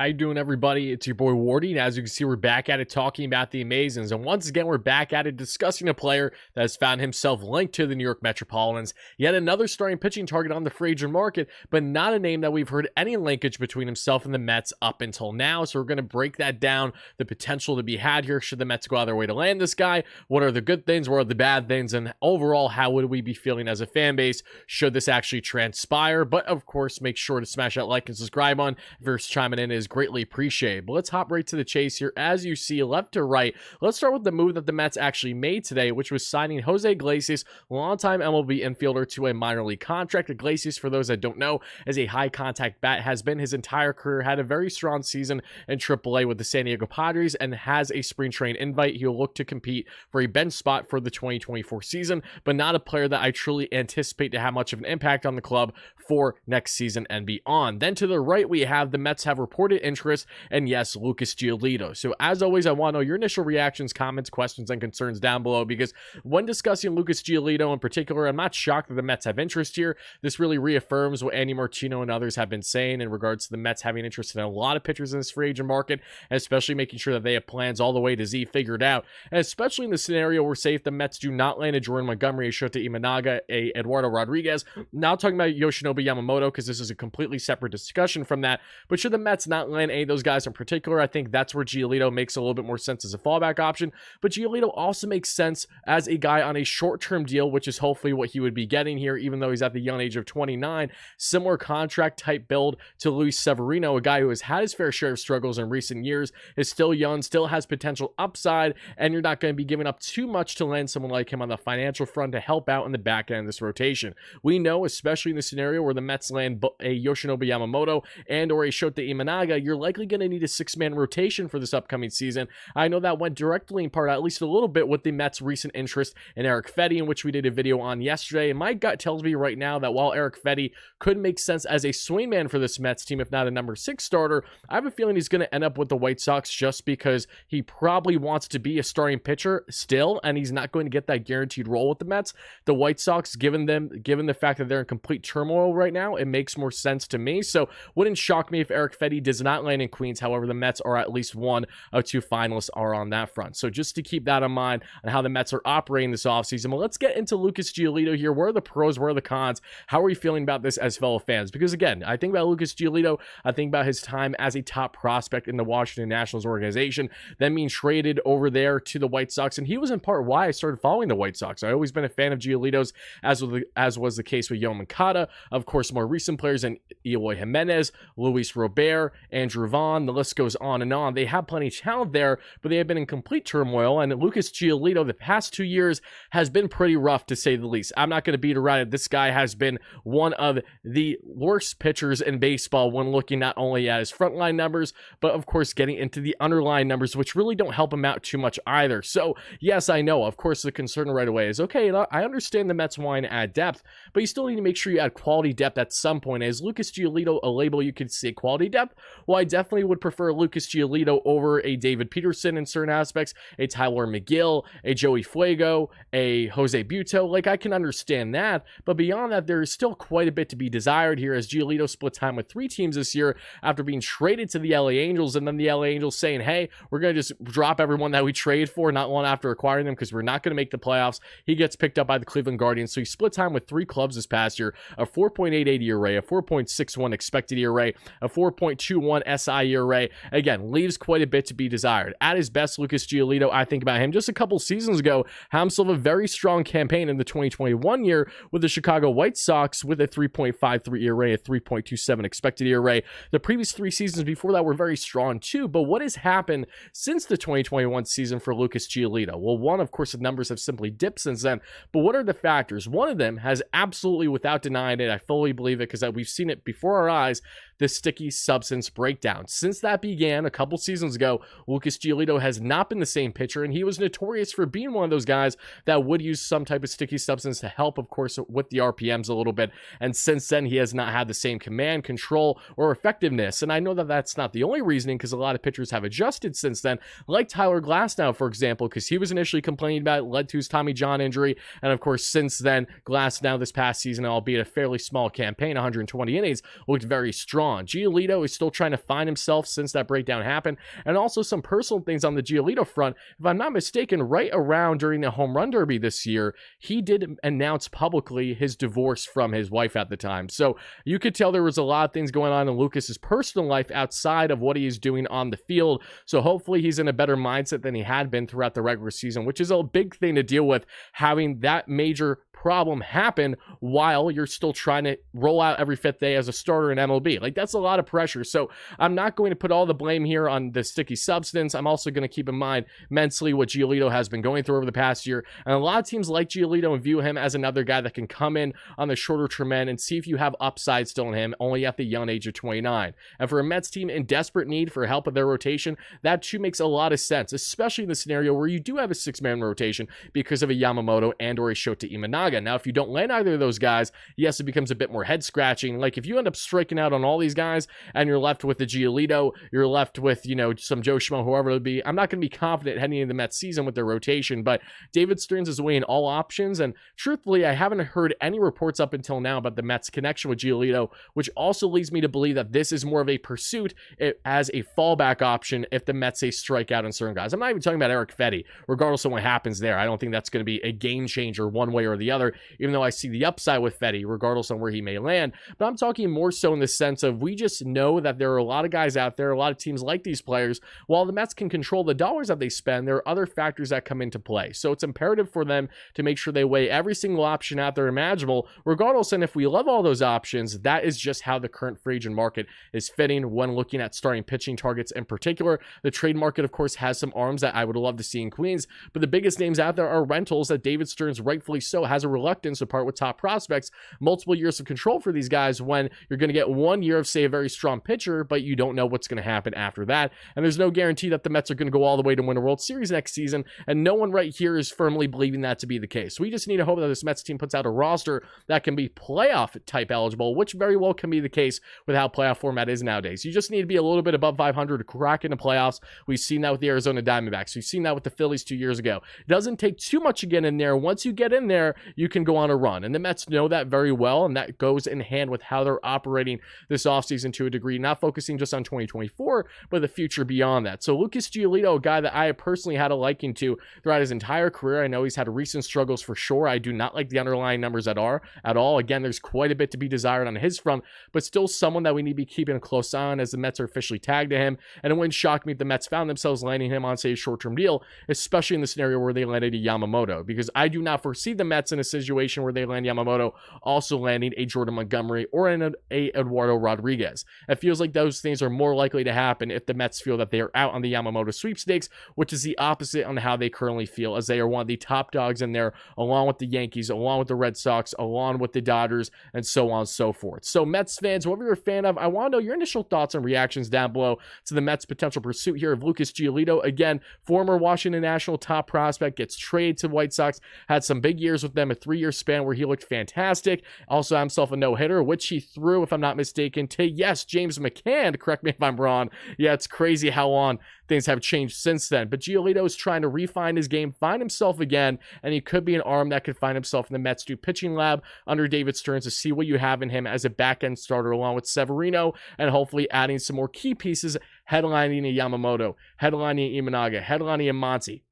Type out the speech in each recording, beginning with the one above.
How you doing, everybody? It's your boy Wardy, and as you can see, we're back at it talking about the Amazons. And once again, we're back at it discussing a player that has found himself linked to the New York Metropolitans. Yet another starting pitching target on the free agent market, but not a name that we've heard any linkage between himself and the Mets up until now. So we're going to break that down, the potential to be had here should the Mets go out of their way to land this guy. What are the good things? What are the bad things? And overall, how would we be feeling as a fan base should this actually transpire? But of course, make sure to smash that like and subscribe button if you're chiming in. Is greatly appreciated. But let's hop right to the chase here. As you see, left to right, let's start with the move that the Mets actually made today, which was signing Jose Iglesias, longtime MLB infielder, to a minor league contract. Iglesias, for those that don't know, is a high contact bat, has been his entire career, had a very strong season in AAA with the San Diego Padres, and has a spring train invite. He'll look to compete for a bench spot for the 2024 season, but not a player that I truly anticipate to have much of an impact on the club for next season and beyond. Then to the right, we have the Mets have reported interest, and yes, Lucas Giolito. So as always, I want to know your initial reactions, comments, questions, and concerns down below, because when discussing Lucas Giolito in particular, I'm not shocked that the Mets have interest here. This really reaffirms what Andy Martino and others have been saying in regards to the Mets having interest in a lot of pitchers in this free agent market, especially making sure that they have plans all the way to Z figured out, and especially in the scenario where, say, if the Mets do not land a Jordan Montgomery, a Shota Imanaga, a Eduardo Rodriguez, now talking about Yoshinobu Yamamoto, because this is a completely separate discussion from that, but should the Mets not land any of those guys in particular, I think that's where Giolito makes a little bit more sense as a fallback option. But Giolito also makes sense as a guy on a short-term deal, which is hopefully what he would be getting here, even though he's at the young age of 29. Similar contract type build to Luis Severino, a guy who has had his fair share of struggles in recent years, is still young, still has potential upside, and you're not going to be giving up too much to land someone like him on the financial front to help out in the back end of this rotation. We know, especially in the scenario where the Mets land a Yoshinobu Yamamoto and or a Shota Imanaga, you're likely going to need a six-man rotation for this upcoming season. I know that went directly in part, at least a little bit, with the Mets' recent interest in Erick Fedde, in which we did a video on yesterday. And my gut tells me right now that while Erick Fedde could make sense as a swingman for this Mets team, if not a number 6 starter, I have a feeling he's going to end up with the White Sox just because he probably wants to be a starting pitcher still, and he's not going to get that guaranteed role with the Mets. The White Sox, given the fact that they're in complete turmoil right now, it makes more sense to me. So wouldn't shock me if Erick Fedde does not land in Queens. However, the Mets are at least one of 2 finalists are on that front. So just to keep that in mind on how the Mets are operating this offseason. But let's get into Lucas Giolito here. Where are the pros? Where are the cons? How are we feeling about this as fellow fans? Because again, I think about Lucas Giolito, I think about his time as a top prospect in the Washington Nationals organization, then being traded over there to the White Sox. And he was in part why I started following the White Sox. I've always been a fan of Giolito's, as was the case with Yoan Moncada. Of course, more recent players in Eloy Jimenez, Luis Robert, Andrew Vaughn, the list goes on and on. They have plenty of talent there, but they have been in complete turmoil. And Lucas Giolito, the past 2 years, has been pretty rough, to say the least. I'm not going to beat around it. This guy has been one of the worst pitchers in baseball when looking not only at his frontline numbers, but of course getting into the underlying numbers, which really don't help him out too much either. So yes, I know, of course, the concern right away is, okay, I understand the Mets want to add depth, but you still need to make sure you add quality depth at some point. Is Lucas Giolito a label you could say quality depth? Well, I definitely would prefer Lucas Giolito over a David Peterson in certain aspects, a Tyler McGill, a Joey Fuego, a Jose Buto. Like, I can understand that, but beyond that, there is still quite a bit to be desired here, as Giolito split time with 3 teams this year after being traded to the LA Angels, and then the LA Angels saying, hey, we're going to just drop everyone that we traded for not long after acquiring them because we're not going to make the playoffs. He gets picked up by the Cleveland Guardians, so he split time with 3 clubs this past year, a 4.88 ERA, a 4.61 expected ERA, a 4.21 SI ERA. Again, leaves quite a bit to be desired. At his best, Lucas Giolito, I think about him just a couple seasons ago, had himself a very strong campaign in the 2021 year with the Chicago White Sox with a 3.53 ERA, a 3.27 expected ERA. The previous 3 seasons before that were very strong too, but what has happened since the 2021 season for Lucas Giolito? Well, one, of course, the numbers have simply dipped since then, but what are the factors? One of them has absolutely, without denying it, I fully believe it because we've seen it before our eyes, the sticky substance breakdown. Since that began a couple seasons ago, Lucas Giolito has not been the same pitcher, and he was notorious for being one of those guys that would use some type of sticky substance to help, of course, with the RPMs a little bit, and since then, he has not had the same command, control, or effectiveness, and I know that that's not the only reasoning because a lot of pitchers have adjusted since then, like Tyler Glasnow, for example, because he was initially complaining about it, led to his Tommy John injury, and of course, since then, Glasnow this past season, albeit a fairly small campaign, 120 innings, looked very strong. on. Giolito is still trying to find himself since that breakdown happened, and also some personal things on the Giolito front. If I'm not mistaken, right around during the home run derby this year, he did announce publicly his divorce from his wife at the time. So you could tell there was a lot of things going on in Lucas's personal life outside of what he is doing on the field. So hopefully he's in a better mindset than he had been throughout the regular season, which is a big thing to deal with, having that major problem happen while you're still trying to roll out every fifth day as a starter in MLB. Like, that's a lot of pressure. So I'm not going to put all the blame here on the sticky substance. I'm also going to keep in mind mentally what Giolito has been going through over the past year. And a lot of teams like Giolito and view him as another guy that can come in on the shorter term end and see if you have upside still in him, only at the young age of 29. And for a Mets team in desperate need for help with their rotation, that too makes a lot of sense, especially in the scenario where you do have a six-man rotation because of a Yamamoto and or a Shota Imanaga. Now, if you don't land either of those guys, yes, it becomes a bit more head-scratching. Like, if you end up striking out on all these guys and you're left with the Giolito, you're left with, some Joe Schmo, whoever it would be, I'm not going to be confident heading into the Mets season with their rotation, but David Stearns is weighing all options, and truthfully, I haven't heard any reports up until now about the Mets' connection with Giolito, which also leads me to believe that this is more of a pursuit as a fallback option if the Mets say strike out on certain guys. I'm not even talking about Erick Fedde, regardless of what happens there. I don't think that's going to be a game changer one way or the other, even though I see the upside with Fedde, regardless on where he may land. But I'm talking more so in the sense of, we just know that there are a lot of guys out there, a lot of teams like these players. While the Mets can control the dollars that they spend, there are other factors that come into play. So it's imperative for them to make sure they weigh every single option out there imaginable, regardless. And if we love all those options, that is just how the current free agent market is fitting when looking at starting pitching targets in particular. The trade market, of course, has some arms that I would love to see in Queens, but the biggest names out there are rentals that David Stearns, rightfully so, has a reluctance to part with top prospects. Multiple years of control for these guys when you're going to get 1 year of, say, a very strong pitcher, but you don't know what's going to happen after that. And there's no guarantee that the Mets are going to go all the way to win a World Series next season, and no one right here is firmly believing that to be the case. We just need to hope that this Mets team puts out a roster that can be playoff type eligible, which very well can be the case with how playoff format is nowadays. You just need to be a little bit above 500 to crack into playoffs. We've seen that with the Arizona Diamondbacks. We've seen that with the Phillies 2 years ago. It doesn't take too much to get in there. Once you get in there, you can go on a run. And the Mets know that very well, and that goes in hand with how they're operating this offseason to a degree, not focusing just on 2024, but the future beyond that. So Lucas Giolito, a guy that I personally had a liking to throughout his entire career. I know he's had recent struggles for sure. I do not like the underlying numbers at all. Again, there's quite a bit to be desired on his front, but still someone that we need to be keeping a close eye on as the Mets are officially tagged to him. And it wouldn't shock me if the Mets found themselves landing him on, say, a short-term deal, especially in the scenario where they landed a Yamamoto, because I do not foresee the Mets in a situation where they land Yamamoto also landing a Jordan Montgomery or a Eduardo Rodriguez. It feels like those things are more likely to happen if the Mets feel that they are out on the Yamamoto sweepstakes, which is the opposite on how they currently feel, as they are one of the top dogs in there, along with the Yankees, along with the Red Sox, along with the Dodgers, and so on and so forth. So Mets fans, whoever you're a fan of, I want to know your initial thoughts and reactions down below to the Mets' potential pursuit here of Lucas Giolito. Again, former Washington National top prospect, gets traded to White Sox, had some big years with them, a 3-year span where he looked fantastic. Also had himself a no-hitter, which he threw, if I'm not mistaken, to, yes, James McCann. Correct me if I'm wrong. Yeah, it's crazy how on things have changed since then. But Giolito is trying to refine his game, find himself again, and he could be an arm that could find himself in the Mets' new pitching lab under David Stearns to see what you have in him as a back-end starter, along with Severino, and hopefully adding some more key pieces, headlining a Yamamoto, headlining a Imanaga, headlining a Monty.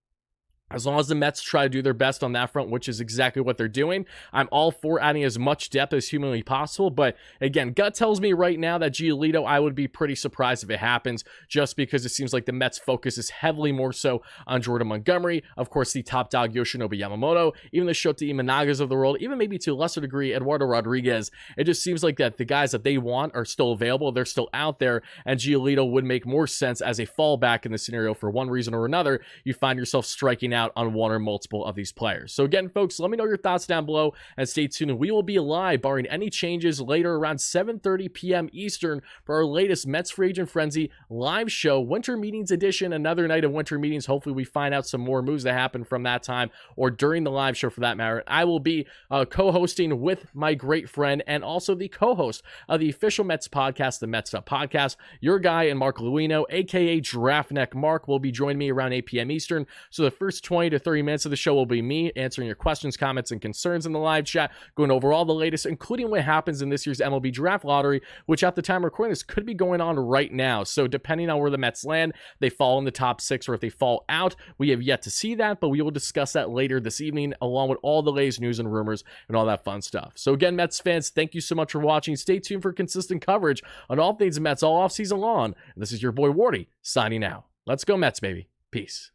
As long as the Mets try to do their best on that front, which is exactly what they're doing, I'm all for adding as much depth as humanly possible. But again, gut tells me right now that Giolito, I would be pretty surprised if it happens, just because it seems like the Mets focus is heavily more so on Jordan Montgomery, of course, the top dog Yoshinobu Yamamoto, even the Shota Imanagas of the world, even maybe to a lesser degree Eduardo Rodriguez. It just seems like that the guys that they want are still available, they're still out there, and Giolito would make more sense as a fallback in the scenario for one reason or another. You find yourself striking out on one or multiple of these players. So again, folks, let me know your thoughts down below, and stay tuned. We will be live, barring any changes, later around 7:30 p.m. Eastern for our latest Mets Free Agent Frenzy live show, Winter Meetings Edition, another night of winter meetings. Hopefully we find out some more moves that happen from that time, or during the live show for that matter. I will be co-hosting with my great friend and also the co-host of the official Mets podcast, the Mets Up Podcast, your guy and Mark Luino, aka Draftneck Mark, will be joining me around 8 p.m. Eastern. So the first 20 to 30 minutes of the show will be me answering your questions, comments, and concerns in the live chat, going over all the latest, including what happens in this year's MLB Draft Lottery, which at the time of recording this could be going on right now. So depending on where the Mets land, they fall in the top 6, or if they fall out, we have yet to see that, but we will discuss that later this evening, along with all the latest news and rumors and all that fun stuff. So again, Mets fans, thank you so much for watching. Stay tuned for consistent coverage on all things Mets all offseason long. And this is your boy Wardy signing out. Let's go Mets, baby. Peace.